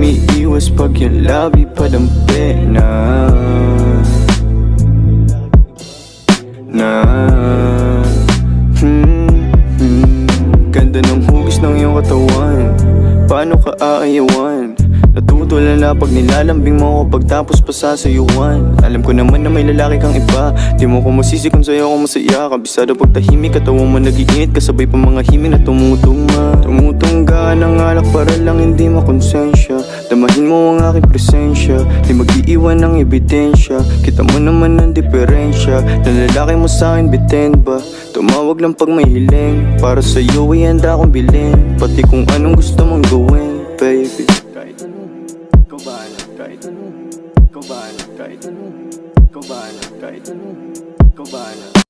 umiiwas pag yung labi padampi Ganda ng hugis ng iyong katawan, paano ka aayawan? Natutulala pag nilalambing mo ako pagtapos pa sasayuan. Alam ko naman na may lalaki kang iba, di mo ko masisi kung sa'yo ako masaya. Kabisado pag tahimik, katawan mo nag-iinit, kasabay pa mga himig na tumutugma. Tumutungga ng alak para lang hindi makonsensya. Damahin mo ang aking presensya, di mag-iiwan ng ebidensya. Kita mo naman ang diferensya, na lalaki mo sa'kin bitin ba? Tumawag lang pag may hiling, para sa'yo ay handa akong bilhin, pati kung anong gusto mong gawin, baby. Kahit ano, ikaw bahala. Kahit ano, ikaw bahala. Kahit ano, ikaw bahala. Kahit ano, ikaw bahala.